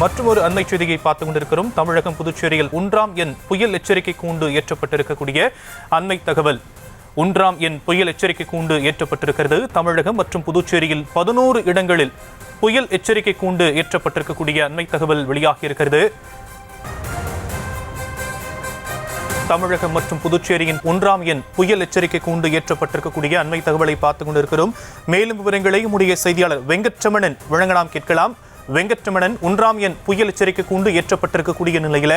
மற்றொரு அண்மை செய்தியை பார்த்துக் கொண்டிருக்கிறோம். தமிழகம் புதுச்சேரியில் 1ஆம் எண் புயல் எச்சரிக்கை கூண்டு ஏற்றப்பட்டிருக்கக்கூடிய அண்மை தகவல். 1ஆம் எண் புயல் எச்சரிக்கை கூண்டு ஏற்றப்பட்டிருக்கிறது. தமிழகம் மற்றும் புதுச்சேரியில் 11 இடங்களில் புயல் எச்சரிக்கை கூண்டு ஏற்றப்பட்டிருக்கக்கூடிய அண்மை தகவல் வெளியாகி இருக்கிறது. தமிழகம் மற்றும் புதுச்சேரியின் 1ஆம் எண் புயல் எச்சரிக்கை கூண்டு ஏற்றப்பட்டிருக்கக்கூடிய அண்மை தகவலை பார்த்துக் கொண்டிருக்கிறோம். மேலும் விவரங்களை நம்முடைய செய்தியாளர் வெங்கட்ரமணன் வழங்கலாம், கேட்கலாம். வெங்கட்ரமணன், 1ஆம் எண் புயல் எச்சரிக்கை கூண்டு ஏற்றப்பட்டிருக்கக்கூடிய நிலையில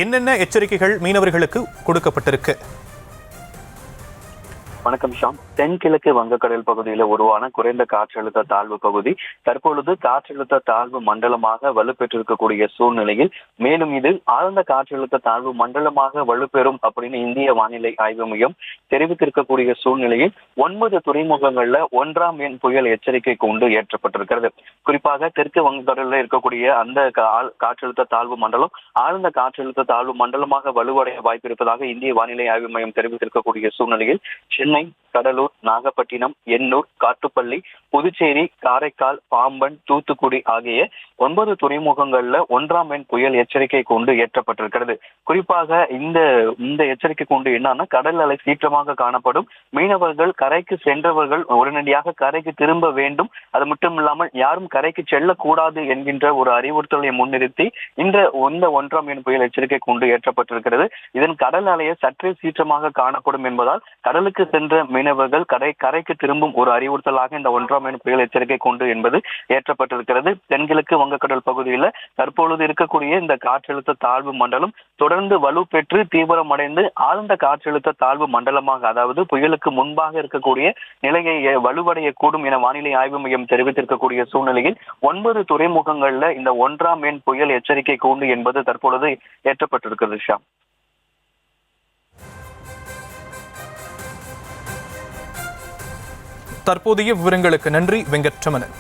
என்னென்ன எச்சரிக்கைகள் மீனவர்களுக்கு கொடுக்கப்பட்டிருக்கு? வணக்கம் ஷாம். தென்கிழக்கு வங்கக்கடல் பகுதியில் உருவான குறைந்த காற்றழுத்த தாழ்வு பகுதி தற்பொழுது காற்றழுத்த தாழ்வு மண்டலமாக வலுப்பெற்றிருக்கக்கூடிய சூழ்நிலையில் மேலும் இது ஆழ்ந்த காற்றழுத்த தாழ்வு மண்டலமாக வலுப்பெறும் அப்படின்னு இந்திய வானிலை ஆய்வு மையம் தெரிவித்திருக்கக்கூடிய சூழ்நிலையில் 9 துறைமுகங்கள்ல 1ஆம் எண் புயல் எச்சரிக்கை கூண்டு ஏற்றப்பட்டிருக்கிறது. குறிப்பாக தெற்கு வங்கக்கடலில் இருக்கக்கூடிய அந்த காற்றழுத்த தாழ்வு மண்டலம் ஆழ்ந்த காற்றழுத்த தாழ்வு மண்டலமாக வலுவடைய வாய்ப்பு இருப்பதாக இந்திய வானிலை ஆய்வு மையம் தெரிவித்திருக்கக்கூடிய சூழ்நிலையில் சென்னை, கடலூர், நாகப்பட்டினம், எண்ணூர், காட்டுப்பள்ளி, புதுச்சேரி, காரைக்கால், பாம்பன், தூத்துக்குடி ஆகிய 9 துறைமுகங்கள்ல 1ஆம் எண் புயல் எச்சரிக்கை கூண்டு ஏற்றப்பட்டிருக்கிறது. குறிப்பாக இந்த எச்சரிக்கை கூண்டு என்னன்னா, கடல் அலை சீற்றமாக காணப்படும். மீனவர்கள் கரைக்கு சென்றவர்கள் உடனடியாக கரைக்கு திரும்ப வேண்டும். அது மட்டும் இல்லாமல் யாரும் கரைக்கு செல்லக்கூடாது என்கின்ற ஒரு அறிவுறுத்தலை முன்னிறுத்தி இந்த 1ஆம் எண் புயல் எச்சரிக்கை கூண்டு ஏற்றப்பட்டிருக்கிறது. இதன் கடல் அலையை சற்றே சீற்றமாக காணப்படும் என்பதால் கடலுக்கு சென்ற மீனவர்கள் கரைக்கு திரும்பும் ஒரு அறிவுறுத்தலாக இந்த 1ஆம் எண் புயல் எச்சரிக்கை கூண்டு என்பது ஏற்றப்பட்டிருக்கிறது. தென்கிழக்கு வங்கக்கடல் பகுதியில் தற்பொழுது இருக்கக்கூடிய இந்த காற்றழுத்த தாழ்வு மண்டலம் தொடர்ந்து வலுப்பெற்று தீவிரமடைந்து ஆழ்ந்த காற்றழுத்த தாழ்வு மண்டலமாக, அதாவது புயலுக்கு முன்பாக இருக்கக்கூடிய நிலையை வலுவடையக்கூடும் என வானிலை ஆய்வு மையம் தெரிவித்திருக்கக்கூடிய சூழ்நிலையில் 9 துறைமுகங்கள்ல இந்த 1ஆம் எண் புயல் எச்சரிக்கை கூண்டு என்பது தற்பொழுது ஏற்றப்பட்டிருக்கிறது. ஷா, தற்போதைய விவரங்களுக்கு நன்றி வெங்கட்ரமணன்.